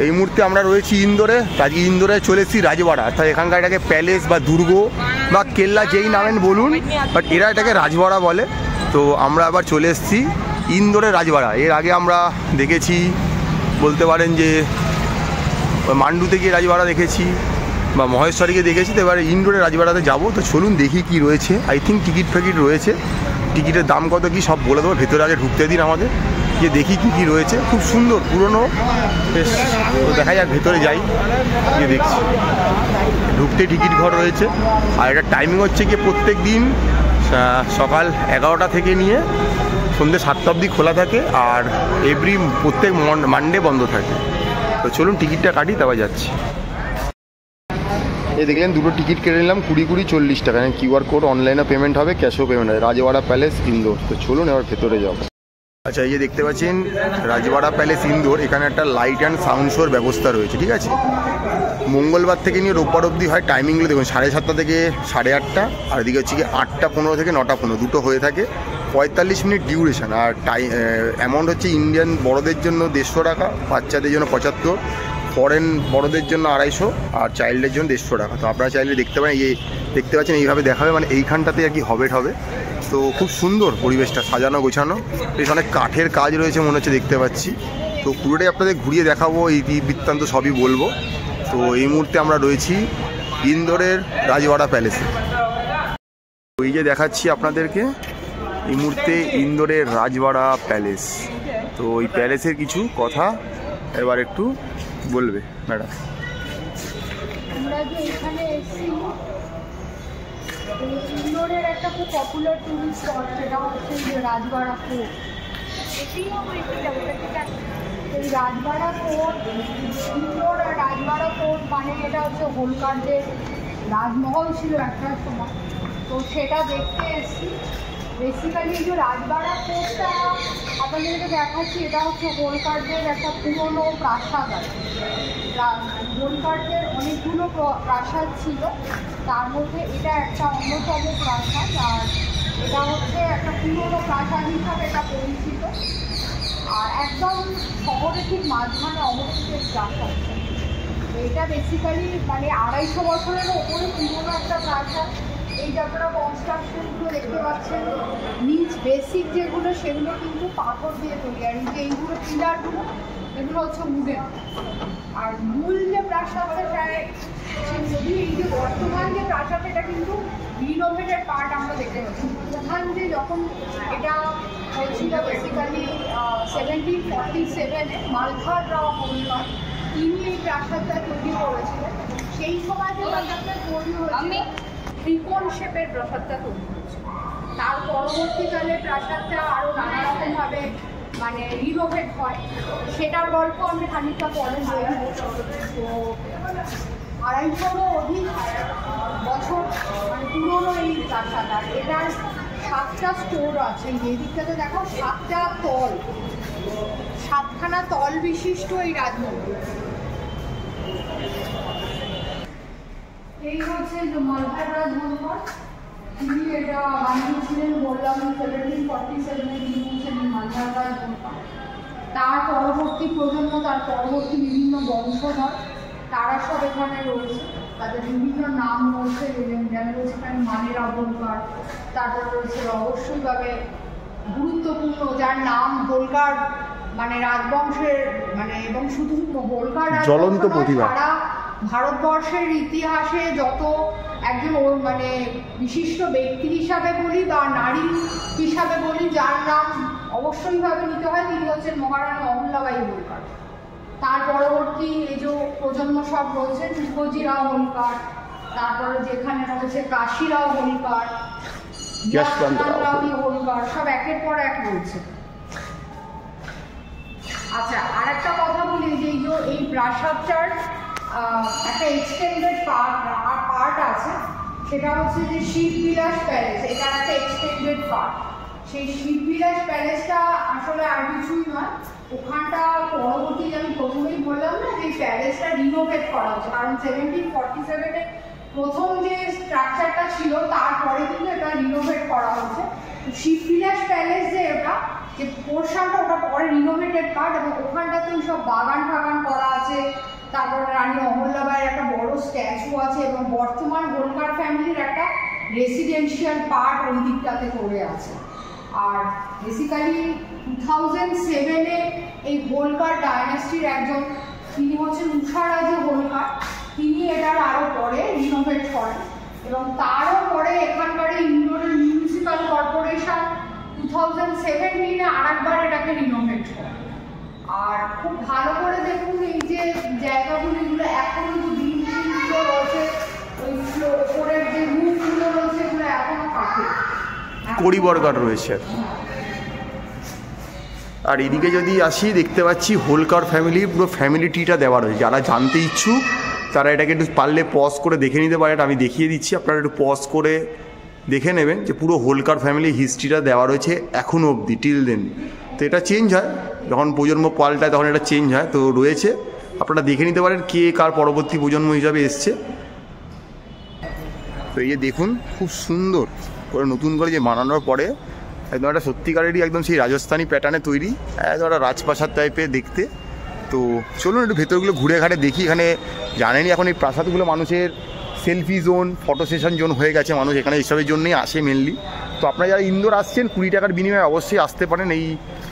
এই মুহূর্তে আমরা রয়েছি ইন্দোরে। আজকে ইন্দোরে চলে এসেছি রাজবাড়া, অর্থাৎ এখানকার এটাকে প্যালেস বা দুর্গ বা কেল্লা যেই নামেন বলুন, বাট এরা এটাকে রাজবাড়া বলে। তো আমরা আবার চলে এসেছি ইন্দোরের রাজবাড়া। এর আগে আমরা দেখেছি, বলতে পারেন যে মান্ডুতে গিয়ে রাজবাড়া দেখেছি বা মহেশ্বরীকে দেখেছি। তো এবার ইন্দোরের রাজবাড়াতে যাবো। তো চলুন দেখি কি রয়েছে। আই থিঙ্ক টিকিট ফেকিট রয়েছে, টিকিটের দাম কত কি সব বলে দেবো। ভেতরে আগে ঢুকতে দিন আমাদের, যে দেখি কি কি রয়েছে। খুব সুন্দর পুরনো বেশ। তো দেখা যাক, ভেতরে যাই, গিয়ে দেখছি। ঢুকতে টিকিট ঘর রয়েছে। আর এটা টাইমিং হচ্ছে গিয়ে প্রত্যেক দিন সকাল 11টা থেকে নিয়ে সন্ধ্যে 7টা অবধি খোলা থাকে, আর প্রত্যেক মানডে বন্ধ থাকে। তো চলুন টিকিটটা কাটি, তারপর যাচ্ছি। এই দেখলেন দুটো টিকিট কেটে নিলাম, 20 40 টাকা। কিউআর কোড, অনলাইনে পেমেন্ট হবে, ক্যাশও পেমেন্ট হবে। রাজবাড়া প্যালেস ইন্দোর। তো চলুন এবার ভেতরে যাবো। আচ্ছা, এই যে দেখতে পাচ্ছেন রাজবাড়া প্যালেস ইন্দোর। এখানে একটা লাইট অ্যান্ড সাউন্ড শোর ব্যবস্থা রয়েছে, ঠিক আছে। মঙ্গলবার থেকে নিয়ে রোববার অবধি হয়। টাইমিংগুলো দেখুন, 7:30 থেকে 8:30, আর এদিকে হচ্ছে কি 8:15 থেকে 9:15, দুটো হয়ে থাকে। 45 মিনিট ডিউরেশন। আর অ্যামাউন্ট হচ্ছে ইন্ডিয়ান বড়দের জন্য 150 টাকা, বাচ্চাদের জন্য 75, ফরেন বড়দের জন্য 250, আর চাইল্ডের জন্য 150 টাকা। তো আপনারা চাইলে দেখতে পারেন। এই দেখতে পাচ্ছেন এইভাবে দেখাবে, মানে এইখানটাতে আর কি হবে। তো খুব সুন্দর পরিবেশটা, সাজানো গোছানো, বেশ অনেক কাঠের কাজ রয়েছে মনে হচ্ছে, দেখতে পাচ্ছি। তো পুরোটাই আপনাদের ঘুরিয়ে দেখাবো, এই বৃত্তান্ত সবই বলবো। তো এই মুহূর্তে আমরা রয়েছি ইন্দোরের রাজবাড়া প্যালেসে। ওই যে দেখাচ্ছি আপনাদেরকে এই মুহূর্তে ইন্দোরের রাজবাড়া প্যালেস। তো এই প্যালেসের কিছু কথা এবার একটু বলবে ম্যাডাম। আমরা যে এখানে এসেছি, ইন্দোরের একটা খুব পপুলার টুরিস্ট স্পট, সেটা হচ্ছে যে রাজবাড়া ফোর্ট। এই রাজবাড়া ফোর্ট, ইন্দোর আর রাজবাড়া ফোর্ট মানে এটা হচ্ছে হোলকারদের রাজমহল ছিল একটা সময়। তো সেটা দেখতে এসেছি। বেসিক্যালি এই যে রাজবাড়া ফোর্টটা আপনাদেরকে দেখাচ্ছি, এটা হচ্ছে হোলকারদের একটা পুরনো প্রাসাদ আছে। হোলকারদের অনেকগুলো প্রাসাদ ছিল, তার মধ্যে এটা একটা অন্যতম প্রাসাদ। আর এটা হচ্ছে একটা পুরনো প্রাসাদ হিসাবে এটা পরিচিত। আর একদম শহরে ঠিক মাঝখানে অবস্থিত প্রাসাদ। এটা বেসিক্যালি মানে 250 বছরেরও ওপরে পুরনো একটা প্রাসাদ। এই যে আপনারা কনস্ট্রাকশনগুলো দেখতে পাচ্ছেন, নিচ বেসিক যেগুলো সেগুলো কিন্তু পাথর দিয়ে তৈরি। আর এই যে এইগুলো পিলারগুলো, এগুলো হচ্ছে উডেন। আর মূল যে প্রাসাদটা প্রায়, যদি এই যে বর্তমান যে প্রাসাদ, এটা কিন্তু রিনোভেটেড পার্ট আমরা দেখতে পাচ্ছি। প্রধান যে যখন এটা হয়েছিল বেসিক্যালি 1747-এ মালধার রাও হোলকার, তিনি এই প্রাসাদটা তৈরি করেছিলেন। সেই সময় যে প্রাসাদটা তৈরি হয়েছিল, ত্রিকোণ শেপের প্রাসাদটা তৈরি হয়েছিল। তার পরবর্তীকালে প্রাসাদটা আরও নানা রকমভাবে মানে রিনোভেট হয়, সেটার গল্প আমি খানিকটা পরে বলব। তো 250-রও অধিক বছর মানে পুরনো এই প্রাসাদ। আর এটার 7টা স্টোর আছে। এই দিকটাতে দেখো 7টা তল, 7খানা তল বিশিষ্ট এই রাজমহল। এই হচ্ছে যে মালধার রাজমহল। তিনি এটা বানিয়েছিলেন, বললাম 1747-এ তিনি হচ্ছেন মালধার রাজমহল। তার পরবর্তী প্রজন্ম, তার পরবর্তী বিভিন্ন বংশধর, তারা সব এখানে রয়েছে। তাদের বিভিন্ন নাম রয়েছে, যেমন রয়েছে এখানে মানেরা হোলকার। তারপর রয়েছে অবশ্যইভাবে গুরুত্বপূর্ণ যার নাম হোলকার মানে রাজবংশের, মানে এবং শুধু হোলকার জ্বলন্ত প্রতিভা। তারা ভারতবর্ষের ইতিহাসে যত একজন মানে বিশিষ্ট ব্যক্তি হিসাবে বলি বা নারী হিসাবে বলি, যার নাম অবশ্যইভাবে নিতে হয়, তিনি হচ্ছেন মহারানী অহল্যাবাঈ হোলকার। তার পরবর্তী এই যে প্রজন্ম সব রয়েছে, মুখোজিরাও হোলকার, তারপরে যেখানে রয়েছে কাশীরাও হোলকার, হোলকার, সব একের পর এক রয়েছে। আচ্ছা, আর একটা কথা বলি যে এই প্রাসাদটার একটা এক্সটেন্ডেড পার্ট আছে, সেটা হচ্ছে যে শিববিলাস প্যালেস। এটা একটা এক্সটেন্ডেড পার্ট। সেই শিববিলাস প্যালেসটা আসলে আর কিছুই নয়, ওখানটা পরবর্তী আমি প্রথমেই বললাম না যে প্যালেসটা রিনোভেট করা হচ্ছে, কারণ 1747-এ প্রথম যে স্ট্রাকচারটা ছিল তারপরে কিন্তু এটা রিনোভেট করা হচ্ছে। শিববিলাস প্যালেস যে এটা যে পোর্শনটা, ওটা পরে রিনোভেটেড পার্ট, এবং ওখানটাতে সব বাগান টাগান করা আছে, আছে, তারপরে রানী অহল্যাবাইয়ের একটা বড় স্ট্যাচু আছে, এবং বর্তমান হোলকার ফ্যামিলির একটা রেসিডেন্সিয়াল পার্ট ওই দিকটাতে করে আছে। আর বেসিক্যালি 2007-এ এই হোলকার ডাইনাস্টির একজন, তিনি হচ্ছেন উষারাজে হোলকার, তিনি এটার আরও পরে রিনোভেট করেন, এবং তারও পরে এখানকার ইন্দোরের মিউনিসিপ্যাল কর্পোরেশন 2017-এ আরেকবার এটাকে রিনোভেট করে। আর খুব ভালো করে দেখুন এই যে জায়গাগুলো এখনো যে বিল্ডিংগুলো রয়েছে, ওই ওপরের যে রুফগুলো রয়েছে এগুলো এখনো কাঠের কড়িবর্গার রয়েছে। আর এদিকে যদি আসি দেখতে পাচ্ছি হোলকার ফ্যামিলির পুরো ফ্যামিলি ট্রিটা দেওয়া রয়েছে। যারা জানতে ইচ্ছুক তারা এটাকে একটু পারলে পজ করে দেখে নিতে পারে। আমি দেখিয়ে দিচ্ছি, আপনারা একটু পজ করে দেখে নেবেন যে পুরো হোলকার ফ্যামিলির হিস্ট্রিটা দেওয়া রয়েছে এখনও অবধি, টিল দেন। তো এটা চেঞ্জ হয়, যখন প্রজন্ম পাল্টায় তখন এটা চেঞ্জ হয়, তো রয়েছে, আপনারা দেখে নিতে পারেন কে কার পরবর্তী প্রজন্ম হিসাবে এসছে। তো এই যে দেখুন খুব সুন্দর করে নতুন করে যে বানানোর পরে একদম একটা সত্যিকারেরই একদম সেই রাজস্থানী প্যাটার্নে তৈরি, একদম একটা রাজপ্রাসাদ টাইপের দেখতে। তো চলুন একটু ভেতরগুলো ঘুরে ঘাটে দেখি। এখানে জানেনই এখন এই প্রাসাদগুলো মানুষের selfie zone, photo session zone হয়ে গেছে, মানুষ এখানে এইসবের জন্যই আসে মেনলি। তো আপনারা যারা ইন্দোর আসছেন 20 টাকার বিনিময়ে অবশ্যই আসতে পারেন এই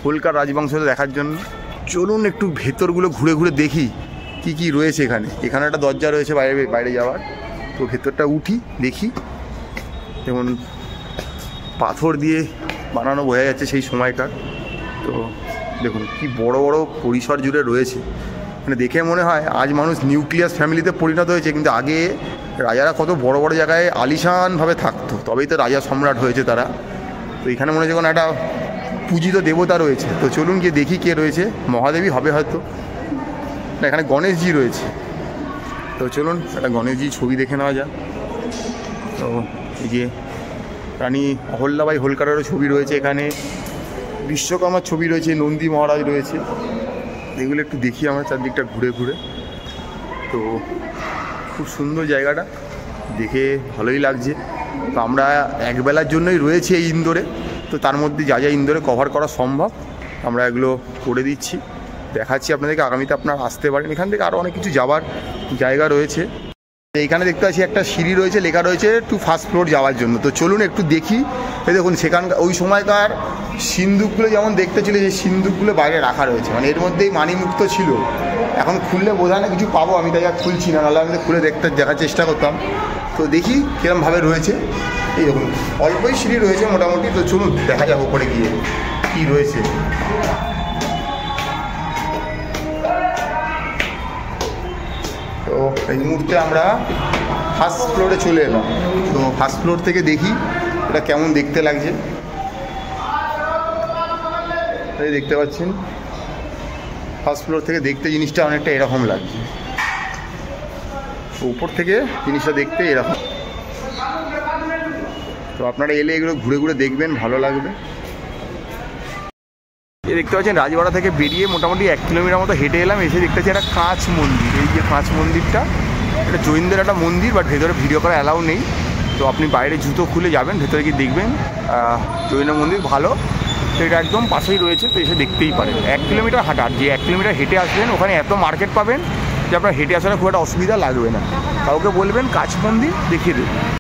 হোলকার রাজবংশটা দেখার জন্য। চলুন একটু ভেতরগুলো ঘুরে ঘুরে দেখি কি কি রয়েছে এখানে। এখানে একটা দরজা রয়েছে বাইরে যাওয়ার, তো ভেতরটা উঠি দেখি। যেমন পাথর দিয়ে বানানো বোঝা যাচ্ছে সেই সময়কার। তো দেখুন কি বড় বড় পরিসর জুড়ে রয়েছে, মানে দেখে মনে হয় আজ মানুষ নিউক্লিয়াস ফ্যামিলিতে পরিণত হয়েছে, কিন্তু আগে রাজারা কত বড় বড় জায়গায় আলিশানভাবে থাকতো, তবেই তো রাজা সম্রাট হয়েছে তারা। তো এখানে মনে হচ্ছে কোনো একটা পূজিত দেবতা রয়েছে। তো চলুন গিয়ে দেখি কে রয়েছে, মহাদেবী হবে হয়তো, না এখানে গণেশজি রয়েছে। তো চলুন একটা গণেশজি ছবি দেখে নেওয়া যাক। তো এই যে রানী অহল্যাবাই হোলকারেরও ছবি রয়েছে এখানে, বিশ্বকর্মার ছবি রয়েছে, নন্দী মহারাজ রয়েছে। এগুলো একটু দেখি আমরা চারদিকটা ঘুরে ঘুরে। তো খুব সুন্দর জায়গাটা, দেখে ভালোই লাগছে। তো আমরা একবেলার জন্যই রয়েছি এই ইন্দোরে, তো তার মধ্যে যা যা ইন্দোরে কভার করা সম্ভব আমরা এগুলো করে দিচ্ছি, দেখাচ্ছি আপনাদেরকে। আগামীতে আপনারা আসতে পারেন, এখান থেকে আরও অনেক কিছু যাওয়ার জায়গা রয়েছে। এইখানে দেখতে পাচ্ছি একটা সিঁড়ি রয়েছে, লেখা রয়েছে টু ফার্স্ট ফ্লোর যাওয়ার জন্য। তো চলুন একটু দেখি। এই দেখুন সেখানকার ওই সময়কার সিন্দুকগুলো যেমন দেখতে ছিল, সেই সিন্দুকগুলো বাইরে রাখা রয়েছে, মানে এর মধ্যেই মানিমুক্ত ছিল। এখন খুললে বোঝা না কিছু পাবো, আমি তাই আর খুলছি না, নাহলে আমি খুলে দেখার চেষ্টা করতাম। তো দেখি কীরকমভাবে রয়েছে। এই দেখুন অল্পই সিঁড়ি রয়েছে মোটামুটি। তো চলুন দেখা যাক ওপরে গিয়ে কী রয়েছে। তো এই মুহূর্তে আমরা ফার্স্ট ফ্লোরে চলে এলাম। তো ফার্স্ট ফ্লোর থেকে দেখি এটা কেমন দেখতে লাগছে। এই দেখতে পাচ্ছেন ফার্স্ট ফ্লোর থেকে দেখতে জিনিসটা অনেকটা এরকম লাগছে, উপর থেকে জিনিসটা দেখতে এরকম। তো আপনারা এলে এগুলো ঘুরে ঘুরে দেখবেন, ভালো লাগবে। এই দেখতে পাচ্ছেন রাজবাড়া থেকে বেরিয়ে মোটামুটি 1 কিলোমিটার মতো হেঁটে এলাম, এসে দেখতে পাচ্ছি একটা কাঁচ মন্দির। এই যে কাঁচ মন্দিরটা, এটা জৈনদের একটা মন্দির, বাট ভেতরে ভিডিও করা অ্যালাউ নেই। তো আপনি বাইরে জুতো খুলে যাবেন, ভেতরে গিয়ে দেখবেন জৈন মন্দির ভালো। তো এটা একদম পাশেই রয়েছে, তো এসে দেখতেই পারেন। 1 কিলোমিটার হাঁটার, যে 1 কিলোমিটার হেঁটে আসবেন ওখানে এত মার্কেট পাবেন যে আপনার হেঁটে আসার খুব একটা অসুবিধা লাগবে না। কাউকে বলবেন কাঁচ মন্দির দেখিয়ে দেবেন।